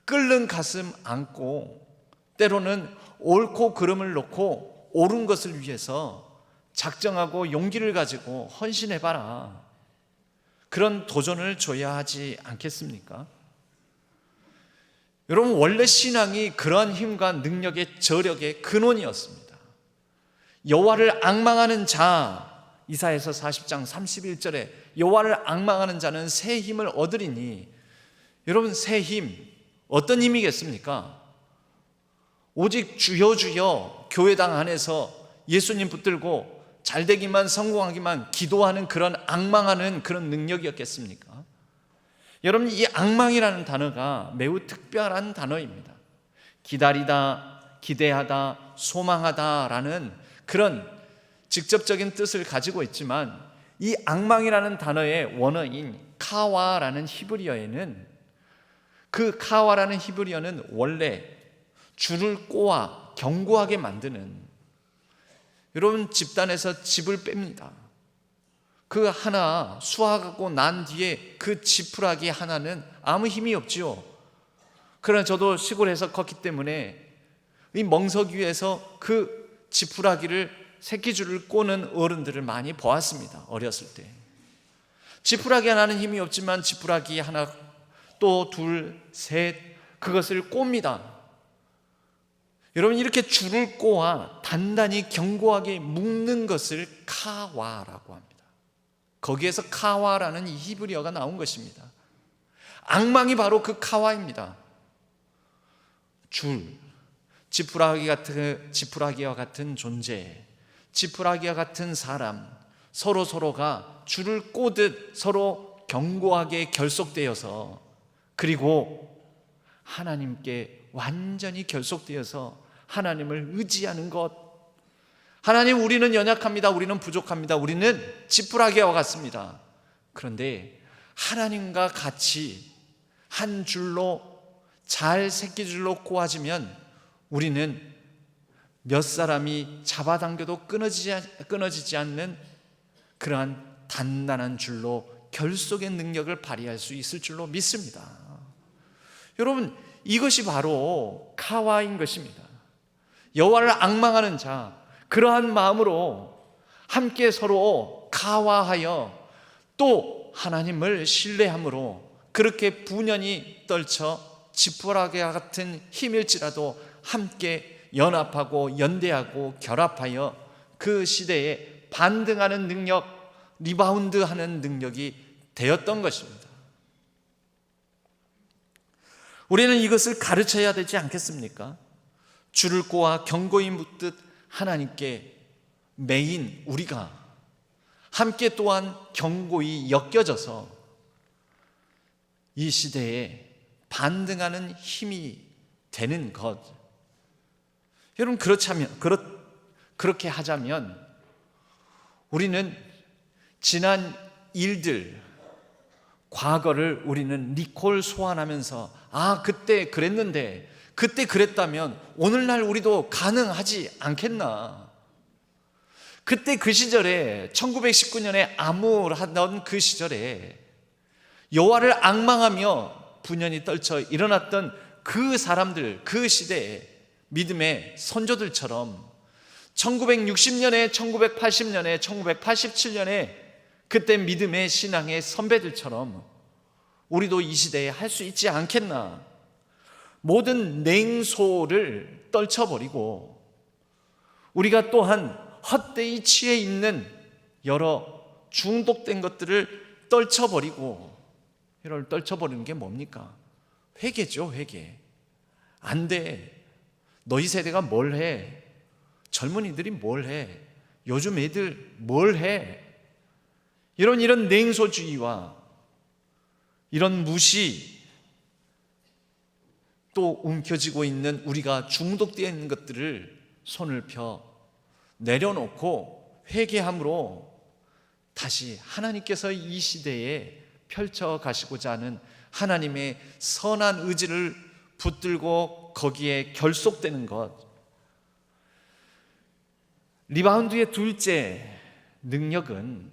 끓는 가슴 안고 때로는 옳고 그름을 놓고 옳은 것을 위해서 작정하고 용기를 가지고 헌신해봐라, 그런 도전을 줘야 하지 않겠습니까? 여러분, 원래 신앙이 그러한 힘과 능력의 저력의 근원이었습니다. 여호와를 앙망하는 자, 이사야서 40장 31절에 여호와를 앙망하는 자는 새 힘을 얻으리니, 여러분, 새 힘, 어떤 힘이겠습니까? 오직 주여 주여 교회당 안에서 예수님 붙들고 잘되기만, 성공하기만 기도하는 그런 앙망하는 그런 능력이었겠습니까? 여러분, 이 앙망이라는 단어가 매우 특별한 단어입니다. 기다리다, 기대하다, 소망하다라는 그런 직접적인 뜻을 가지고 있지만, 이 앙망이라는 단어의 원어인 카와라는 히브리어에는, 그 카와라는 히브리어는 원래 줄을 꼬아 견고하게 만드는, 여러분, 집단에서 집을 뺍니다. 그 하나 수확하고 난 뒤에 그 지푸라기 하나는 아무 힘이 없지요. 그러나 저도 시골에서 컸기 때문에 이 멍석 위에서 그 지푸라기를, 새끼줄을 꼬는 어른들을 많이 보았습니다. 어렸을 때. 지푸라기 하나는 힘이 없지만 지푸라기 하나, 또 둘, 셋, 그것을 꼽니다. 여러분, 이렇게 줄을 꼬아 단단히 견고하게 묶는 것을 카와라고 합니다. 거기에서 카와라는 이 히브리어가 나온 것입니다. 앙망이 바로 그 카와입니다. 줄, 지푸라기와 같은 존재, 지푸라기와 같은 사람, 서로가 줄을 꼬듯 서로 견고하게 결속되어서, 그리고 하나님께 완전히 결속되어서 하나님을 의지하는 것. 하나님, 우리는 연약합니다. 우리는 부족합니다. 우리는 지푸라기와 같습니다. 그런데 하나님과 같이 한 줄로, 잘 새끼줄로 꼬아지면 우리는 몇 사람이 잡아당겨도 끊어지지 않는 그러한 단단한 줄로 결속의 능력을 발휘할 수 있을 줄로 믿습니다. 여러분, 이것이 바로 카와인 것입니다. 여호와를 앙망하는 자, 그러한 마음으로 함께 서로 카와하여 또 하나님을 신뢰함으로 그렇게 분연히 떨쳐 지푸라기와 같은 힘일지라도 함께 연합하고 연대하고 결합하여 그 시대에 반등하는 능력, 리바운드하는 능력이 되었던 것입니다. 우리는 이것을 가르쳐야 되지 않겠습니까? 줄을 꼬아 견고히 묻듯 하나님께 매인 우리가 함께 또한 견고히 엮여져서 이 시대에 반등하는 힘이 되는 것. 여러분, 그렇게 하자면 우리는 지난 일들, 과거를 우리는 리콜 소환하면서 그때 그랬는데, 그때 그랬다면 오늘날 우리도 가능하지 않겠나. 그때 그 시절에 1919년에 암울하던 그 시절에 여호와를 앙망하며 분연히 떨쳐 일어났던 그 사람들, 그 시대에 믿음의 선조들처럼 1960년에, 1980년에, 1987년에 그때 믿음의 신앙의 선배들처럼 우리도 이 시대에 할 수 있지 않겠나. 모든 냉소를 떨쳐버리고 우리가 또한 헛되이 취해 있는 여러 중독된 것들을 떨쳐버리고, 이걸 떨쳐버리는 게 뭡니까? 회개죠, 회개. 안 돼. 너희 세대가 뭘 해? 젊은이들이 뭘 해? 요즘 애들 뭘 해? 이런 냉소주의와 이런 무시, 또 움켜쥐고 있는 우리가 중독되어 있는 것들을 손을 펴 내려놓고 회개함으로 다시 하나님께서 이 시대에 펼쳐 가시고자 하는 하나님의 선한 의지를 붙들고 거기에 결속되는 것. 리바운드의 둘째 능력은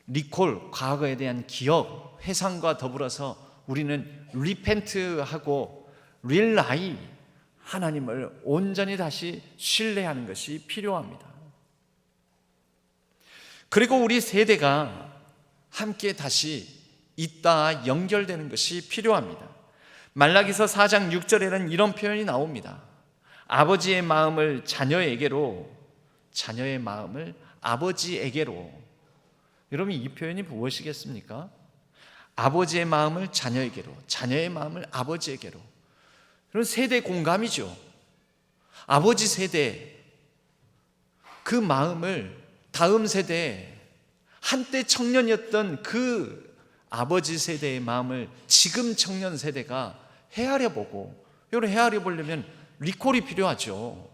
리콜, 과거에 대한 기억, 회상과 더불어서 우리는 리펜트하고 릴라이, 하나님을 온전히 다시 신뢰하는 것이 필요합니다. 그리고 우리 세대가 함께 다시 있다 연결되는 것이 필요합니다. 말라기서 4장 6절에는 이런 표현이 나옵니다. 아버지의 마음을 자녀에게로, 자녀의 마음을 아버지에게로. 여러분, 이 표현이 무엇이겠습니까? 아버지의 마음을 자녀에게로, 자녀의 마음을 아버지에게로. 그런 세대 공감이죠. 아버지 세대, 그 마음을 다음 세대, 한때 청년이었던 그 아버지 세대의 마음을 지금 청년 세대가 헤아려 보고, 이걸 헤아려 보려면 리콜이 필요하죠.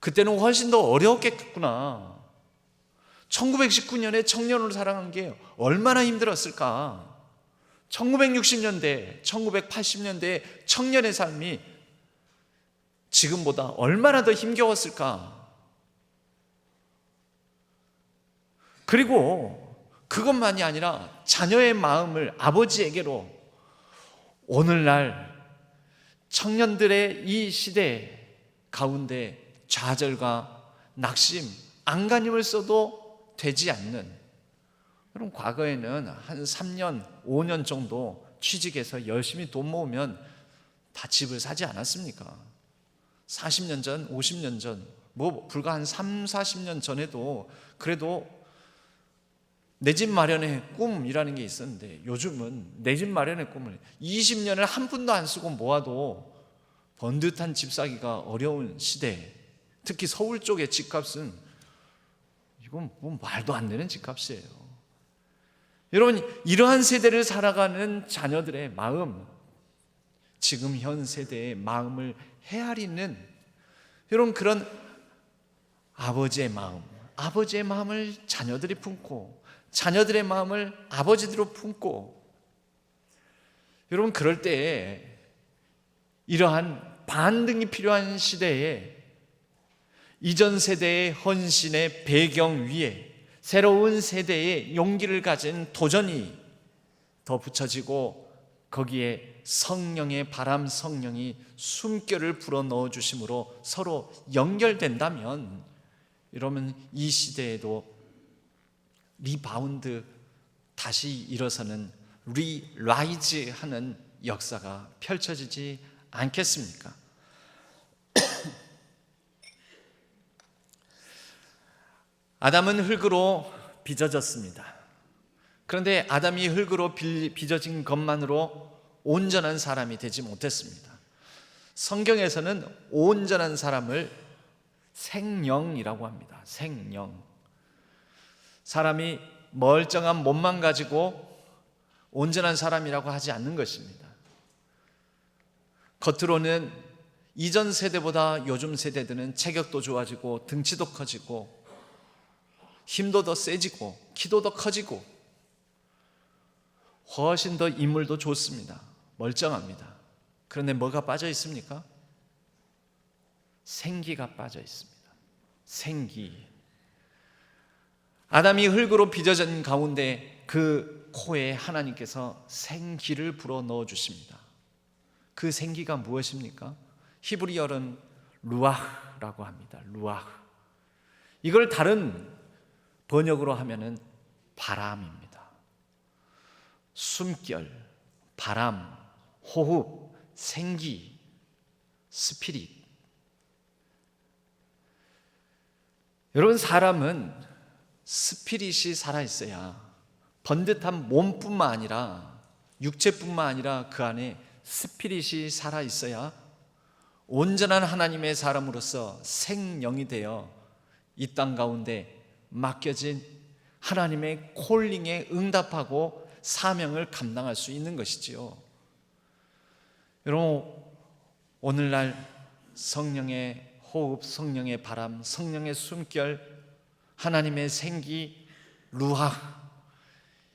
그때는 훨씬 더 어려웠겠구나. 1919년에 청년으로 살아간 게 얼마나 힘들었을까. 1960년대, 1980년대 청년의 삶이 지금보다 얼마나 더 힘겨웠을까. 그리고 그것만이 아니라 자녀의 마음을 아버지에게로, 오늘날 청년들의 이 시대 가운데 좌절과 낙심, 안간힘을 써도 되지 않는, 여러분, 과거에는 한 3년, 5년 정도 취직해서 열심히 돈 모으면 다 집을 사지 않았습니까? 40년 전, 50년 전, 불과 한 3, 40년 전에도 그래도 내 집 마련의 꿈이라는 게 있었는데, 요즘은 내 집 마련의 꿈을 20년을 한 푼도 안 쓰고 모아도 번듯한 집 사기가 어려운 시대, 특히 서울 쪽의 집값은 이건 뭐 말도 안 되는 집값이에요. 여러분, 이러한 세대를 살아가는 자녀들의 마음, 지금 현 세대의 마음을 헤아리는 여러분 그런 아버지의 마음을 자녀들이 품고 자녀들의 마음을 아버지들로 품고, 여러분 그럴 때에 이러한 반등이 필요한 시대에 이전 세대의 헌신의 배경 위에 새로운 세대의 용기를 가진 도전이 더 붙여지고 거기에 성령의 바람, 성령이 숨결을 불어넣어 주심으로 서로 연결된다면, 이러면 이 시대에도 리바운드, 다시 일어서는 리라이즈 하는 역사가 펼쳐지지 않겠습니까? 아담은 흙으로 빚어졌습니다. 그런데 아담이 흙으로 빚어진 것만으로 온전한 사람이 되지 못했습니다. 성경에서는 온전한 사람을 생령이라고 합니다. 생령. 사람이 멀쩡한 몸만 가지고 온전한 사람이라고 하지 않는 것입니다. 겉으로는 이전 세대보다 요즘 세대들은 체격도 좋아지고 등치도 커지고 힘도 더 세지고 키도 더 커지고 훨씬 더 인물도 좋습니다. 멀쩡합니다. 그런데 뭐가 빠져 있습니까? 생기가 빠져 있습니다. 생기. 아담이 흙으로 빚어진 가운데 그 코에 하나님께서 생기를 불어 넣어 주십니다. 그 생기가 무엇입니까? 히브리어는 루아흐라고 합니다. 루아흐. 이걸 다른 번역으로 하면은 바람입니다. 숨결, 바람, 호흡, 생기, 스피릿. 여러분, 사람은 스피릿이 살아있어야, 번듯한 몸뿐만 아니라 육체뿐만 아니라 그 안에 스피릿이 살아있어야 온전한 하나님의 사람으로서 생령이 되어 이 땅 가운데 맡겨진 하나님의 콜링에 응답하고 사명을 감당할 수 있는 것이지요. 여러분, 오늘날 성령의 호흡, 성령의 바람, 성령의 숨결, 하나님의 생기, 루아,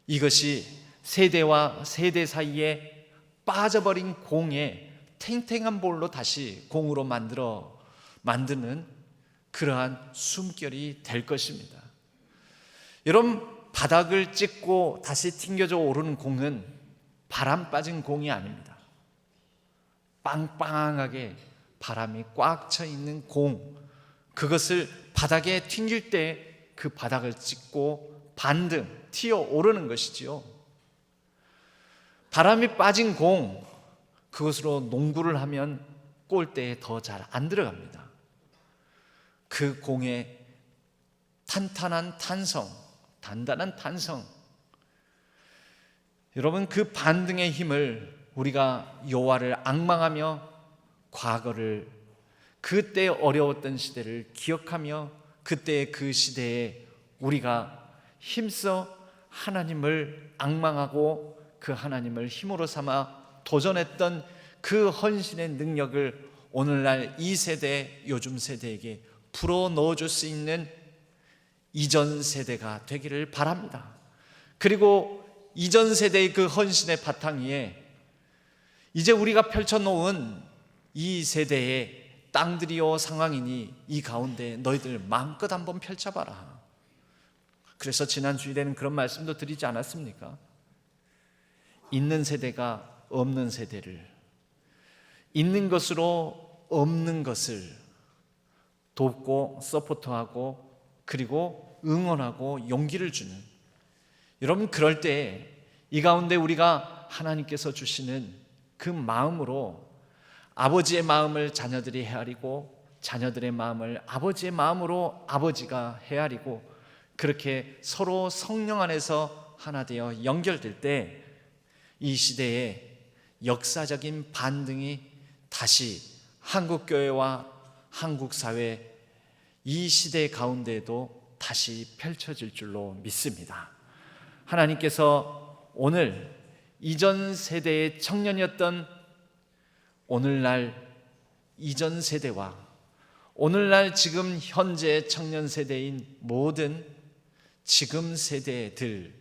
이것이 세대와 세대 사이에 빠져버린 공에 탱탱한 볼로 다시 공으로 만드는 그러한 숨결이 될 것입니다. 여러분, 바닥을 찍고 다시 튕겨져 오르는 공은 바람 빠진 공이 아닙니다. 빵빵하게 바람이 꽉 차 있는 공, 그것을 바닥에 튕길 때 그 바닥을 찍고 반등, 튀어 오르는 것이지요. 바람이 빠진 공, 그것으로 농구를 하면 골대에 더 잘 안 들어갑니다. 그 공의 탄탄한 탄성, 단단한 탄성, 여러분 그 반등의 힘을 우리가 여호와를 앙망하며 과거를, 그때 어려웠던 시대를 기억하며 그때 그 시대에 우리가 힘써 하나님을 앙망하고 그 하나님을 힘으로 삼아 도전했던 그 헌신의 능력을 오늘날 이 세대, 요즘 세대에게 불어 넣어줄 수 있는 이전 세대가 되기를 바랍니다. 그리고 이전 세대의 그 헌신의 바탕 위에 이제 우리가 펼쳐놓은 이 세대의 땅들이요 상황이니 이 가운데 너희들 마음껏 한번 펼쳐봐라. 그래서 지난 주일에는 그런 말씀도 드리지 않았습니까? 있는 세대가 없는 세대를, 있는 것으로 없는 것을 돕고 서포트하고 그리고 응원하고 용기를 주는, 여러분 그럴 때 이 가운데 우리가 하나님께서 주시는 그 마음으로 아버지의 마음을 자녀들이 헤아리고 자녀들의 마음을 아버지의 마음으로 아버지가 헤아리고 그렇게 서로 성령 안에서 하나 되어 연결될 때 이 시대에 역사적인 반등이 다시 한국 교회와 한국 사회 이 시대 가운데에도 다시 펼쳐질 줄로 믿습니다. 하나님께서 오늘 이전 세대의 청년이었던 오늘날 이전 세대와 오늘날 지금 현재 청년 세대인 모든 지금 세대들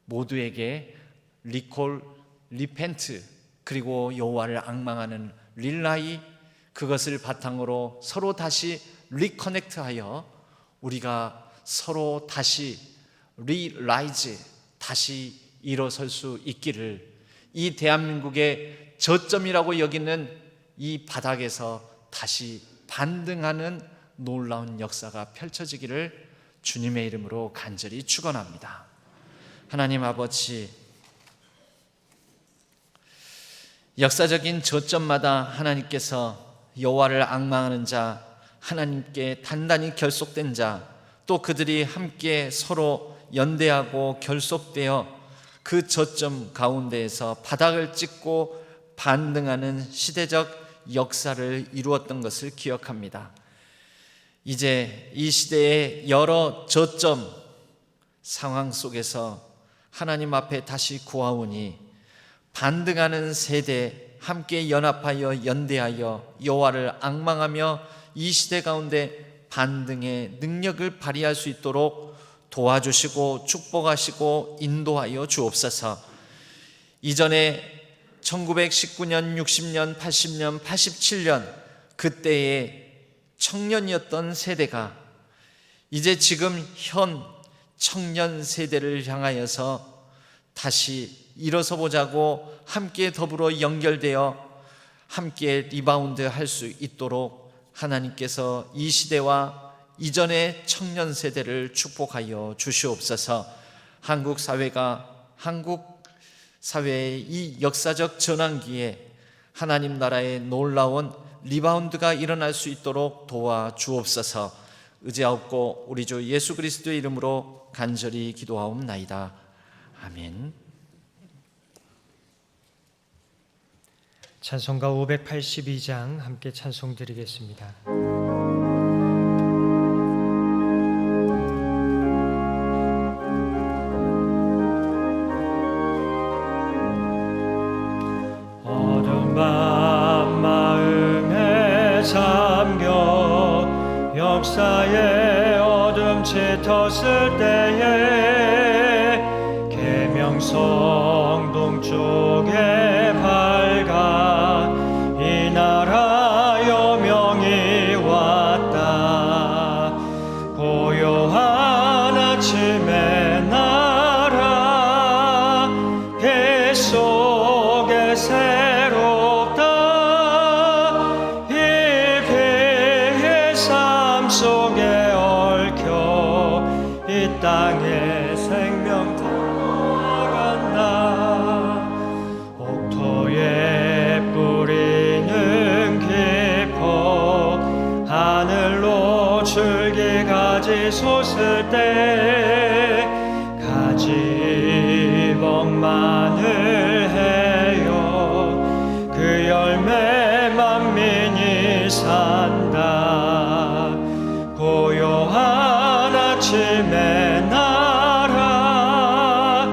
모두에게 리콜, 리펜트, 그리고 여호와를 앙망하는 릴라이, 그것을 바탕으로 서로 다시 리커넥트하여 우리가 서로 다시 리라이즈, 다시 일어설 수 있기를, 이 대한민국의 저점이라고 여기는 이 바닥에서 다시 반등하는 놀라운 역사가 펼쳐지기를 주님의 이름으로 간절히 축원합니다. 하나님 아버지, 역사적인 저점마다 하나님께서 여호와를 앙망하는 자, 하나님께 단단히 결속된 자, 또 그들이 함께 서로 연대하고 결속되어 그 저점 가운데에서 바닥을 찍고 반등하는 시대적 역사를 이루었던 것을 기억합니다. 이제 이 시대의 여러 저점 상황 속에서 하나님 앞에 다시 구하오니 반등하는 세대 함께 연합하여 연대하여 여호와를 앙망하며 이 시대 가운데 반등의 능력을 발휘할 수 있도록 도와주시고 축복하시고 인도하여 주옵소서. 이전에 1919년, 60년, 80년, 87년 그때의 청년이었던 세대가 이제 지금 현 청년 세대를 향하여서 다시 일어서 보자고 함께 더불어 연결되어 함께 리바운드 할 수 있도록 하나님께서 이 시대와 이전의 청년 세대를 축복하여 주시옵소서. 한국 사회의 이 역사적 전환기에 하나님 나라의 놀라운 리바운드가 일어날 수 있도록 도와주옵소서. 의지하옵고 우리 주 예수 그리스도의 이름으로 간절히 기도하옵나이다. 아멘. 찬송가 582장 함께 찬송 드리겠습니다. 어두운 밤 마음에 잠겨 역사의 어둠 짙었을 때에 계명성 동쪽에 밝아 이 나라 여명이 왔다. 고요한 아침의 나라 뱃속에 새롭다. 이 배의 삶 속에 얽혀 이 땅에 생명 나간다. 옥토에 뿌리는 깊어 하늘로 줄기가지 솟을 때 가지 멍만을 해요. 그 열매 만민이 산다. 고요한 아침에 나라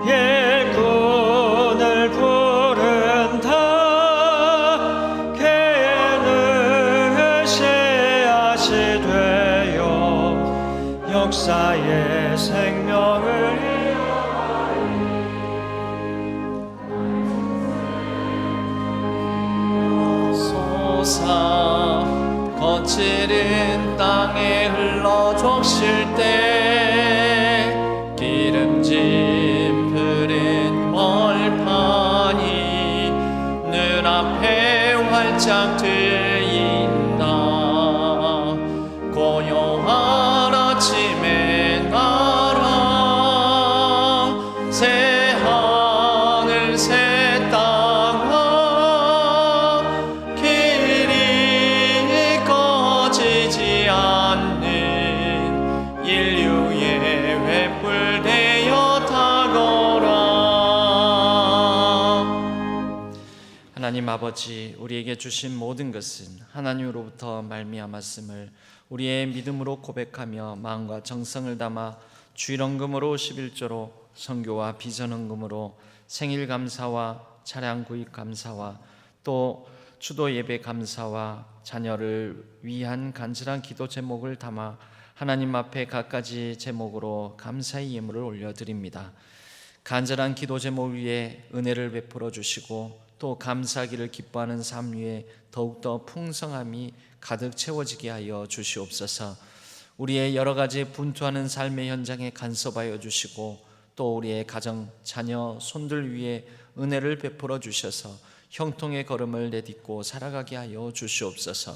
일꾼을 부른다. 개는 씨앗이 되어 역사의 생명을 솟아 거칠은 땅에 흘러 적실 때 기름진 푸른 벌판이 눈앞에 활짝 트인다. 고요한 아침의 나라 새 하늘 새 땅아 길이 꺼지지 않는 인류의 횃불 되어 타거라. 하나님 아버지, 우리에게 주신 모든 것은 하나님으로부터 말미암았음을 우리의 믿음으로 고백하며 마음과 정성을 담아 주일헌금으로 11조로 선교와 비전헌금으로 생일 감사와 차량 구입 감사와 또 추도 예배 감사와 자녀를 위한 간절한 기도 제목을 담아 하나님 앞에 갖가지 제목으로 감사의 예물을 올려드립니다. 간절한 기도 제목 위에 은혜를 베풀어 주시고 또 감사하기를 기뻐하는 삶 위에 더욱더 풍성함이 가득 채워지게 하여 주시옵소서. 우리의 여러 가지 분투하는 삶의 현장에 간섭하여 주시고 또 우리의 가정, 자녀, 손들 위에 은혜를 베풀어 주셔서 형통의 걸음을 내딛고 살아가게 하여 주시옵소서.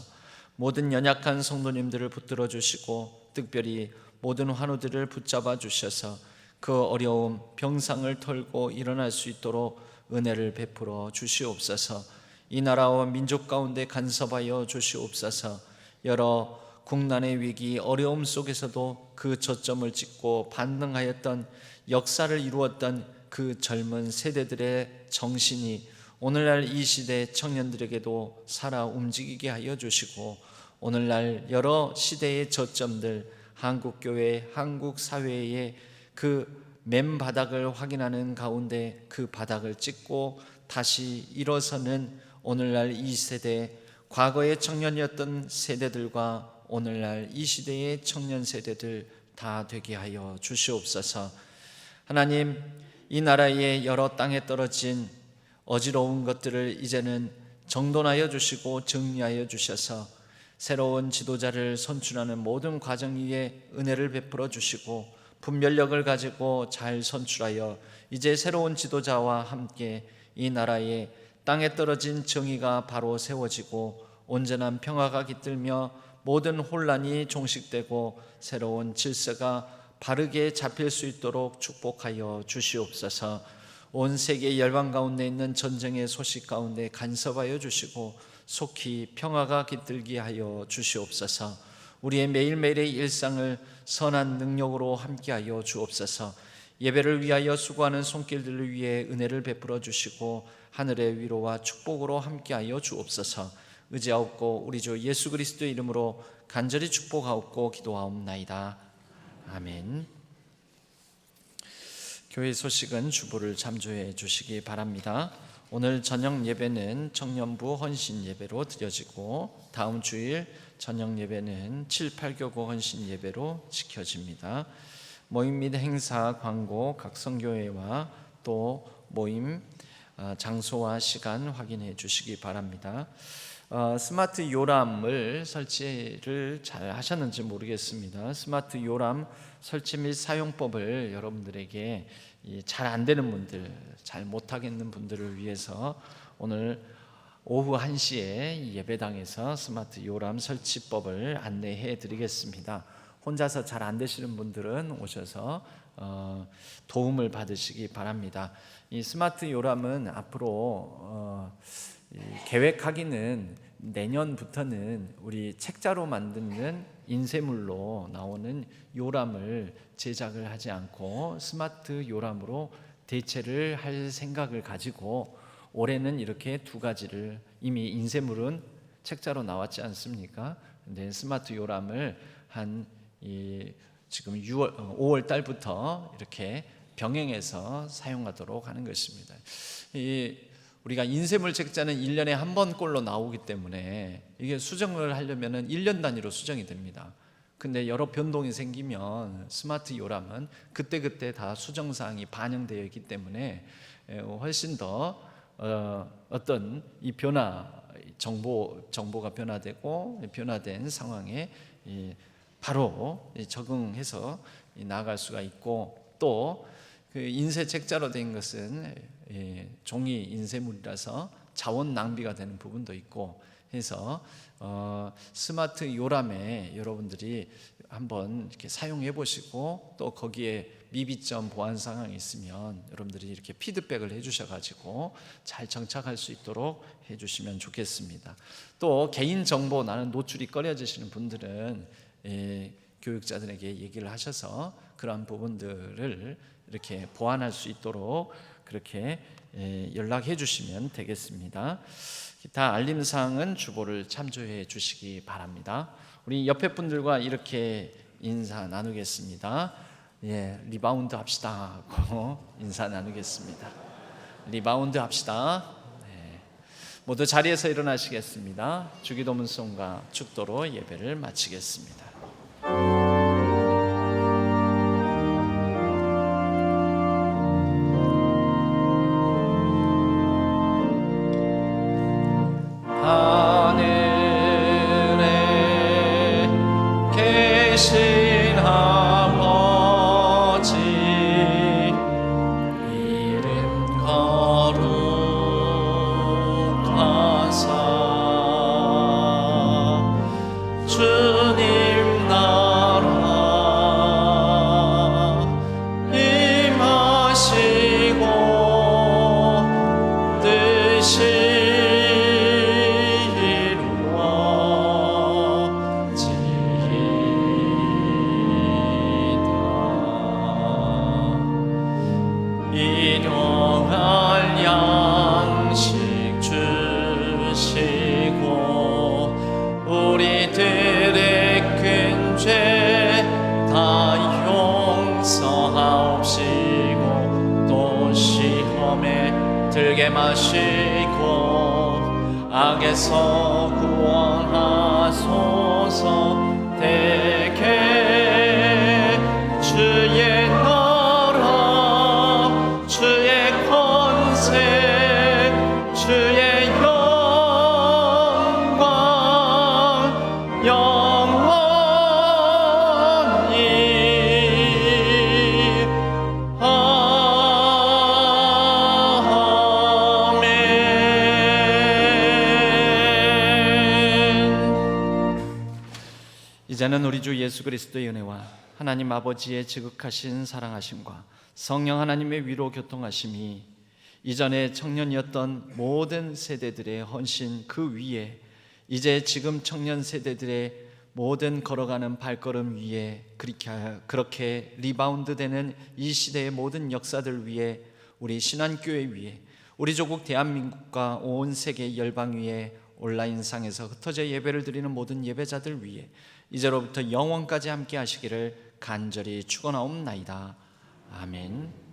모든 연약한 성도님들을 붙들어 주시고 특별히 모든 환우들을 붙잡아 주셔서 그 어려움, 병상을 털고 일어날 수 있도록 은혜를 베풀어 주시옵소서. 이 나라와 민족 가운데 간섭하여 주시옵소서. 여러 국난의 위기, 어려움 속에서도 그 저점을 찍고 반등하였던 역사를 이루었던 그 젊은 세대들의 정신이 오늘날 이 시대 청년들에게도 살아 움직이게 하여 주시고 오늘날 여러 시대의 저점들, 한국교회, 한국사회의 그 맨바닥을 확인하는 가운데 그 바닥을 찍고 다시 일어서는 오늘날 이 세대, 과거의 청년이었던 세대들과 오늘날 이 시대의 청년 세대들 다 되게 하여 주시옵소서. 하나님, 이 나라의 여러 땅에 떨어진 어지러운 것들을 이제는 정돈하여 주시고 정리하여 주셔서 새로운 지도자를 선출하는 모든 과정 위에 은혜를 베풀어 주시고 분별력을 가지고 잘 선출하여 이제 새로운 지도자와 함께 이 나라의 땅에 떨어진 정의가 바로 세워지고 온전한 평화가 깃들며 모든 혼란이 종식되고 새로운 질서가 바르게 잡힐 수 있도록 축복하여 주시옵소서. 온 세계 열방 가운데 있는 전쟁의 소식 가운데 간섭하여 주시고 속히 평화가 깃들게 하여 주시옵소서. 우리의 매일매일의 일상을 선한 능력으로 함께하여 주옵소서. 예배를 위하여 수고하는 손길들을 위해 은혜를 베풀어 주시고 하늘의 위로와 축복으로 함께하여 주옵소서. 의지하옵고 우리 주 예수 그리스도의 이름으로 간절히 축복하옵고 기도하옵나이다. 아멘. 교회 소식은 주보를 참조해 주시기 바랍니다. 오늘 저녁 예배는 청년부 헌신 예배로 드려지고 다음 주일 저녁 예배는 7, 8교구 헌신 예배로 지켜집니다. 모임 및 행사 광고 각 성교회와 또 모임 장소와 시간 확인해 주시기 바랍니다. 스마트 요람을 설치를 잘 하셨는지 모르겠습니다. 스마트 요람 설치 및 사용법을 여러분들에게 잘 안 되는 분들, 잘 못하겠는 분들을 위해서 오늘 오후 1시에 예배당에서 스마트 요람 설치법을 안내해 드리겠습니다. 혼자서 잘 안 되시는 분들은 오셔서 도움을 받으시기 바랍니다. 이 스마트 요람은 앞으로 계획하기는 내년부터는 우리 책자로 만드는 인쇄물로 나오는 요람을 제작을 하지 않고 스마트 요람으로 대체를 할 생각을 가지고 올해는 이렇게 두 가지를, 이미 인쇄물은 책자로 나왔지 않습니까? 근데 스마트 요람을 지금 5월 달부터 이렇게 병행해서 사용하도록 하는 것입니다. 우리가 인쇄물 책자는 1년에 한 번꼴로 나오기 때문에 이게 수정을 하려면 1년 단위로 수정이 됩니다. 근데 여러 변동이 생기면 스마트 요람은 그때그때 다 수정사항이 반영되어 있기 때문에 훨씬 더 어떤 이 정보가 변화되고 변화된 상황에 바로 적응해서 나아갈 수가 있고, 또 그 인쇄 책자로 된 것은 종이 인쇄물이라서 자원 낭비가 되는 부분도 있고 해서 스마트 요람에 여러분들이 한번 이렇게 사용해 보시고 또 거기에 미비점 보완 상황이 있으면 여러분들이 이렇게 피드백을 해주셔가지고 잘 정착할 수 있도록 해주시면 좋겠습니다. 또 개인 정보 나는 노출이 꺼려지시는 분들은 교육자들에게 얘기를 하셔서 그러한 부분들을 이렇게 보완할 수 있도록 그렇게 연락해 주시면 되겠습니다. 기타 알림사항은 주보를 참조해 주시기 바랍니다. 우리 옆에 분들과 이렇게 인사 나누겠습니다. 리바운드 합시다 하고 인사 나누겠습니다. 리바운드 합시다. 모두 자리에서 일어나시겠습니다. 주기도문송과 축도로 예배를 마치겠습니다. 하늘에 계신 아버지 이름 거룩하사 주님 나라 임하시고 뜻이 일용할 양식 주시고 우리들의 큰 죄 다 용서하옵시고 또 시험에 들게 마시고 악에서 구원하소서. 대개 주의 주의 권세 주의 영광 영원히 아멘. 이제는 우리 주 예수 그리스도의 은혜와 하나님 아버지의 지극하신 사랑하심과 성령 하나님의 위로 교통하심이 이전에 청년이었던 모든 세대들의 헌신 그 위에 이제 지금 청년 세대들의 모든 걸어가는 발걸음 위에 그렇게 리바운드 되는 이 시대의 모든 역사들 위에 우리 신한교회 위에 우리 조국 대한민국과 온 세계 열방 위에 온라인상에서 흩어져 예배를 드리는 모든 예배자들 위에 이제로부터 영원까지 함께 하시기를 간절히 축원하옵나이다. 아멘.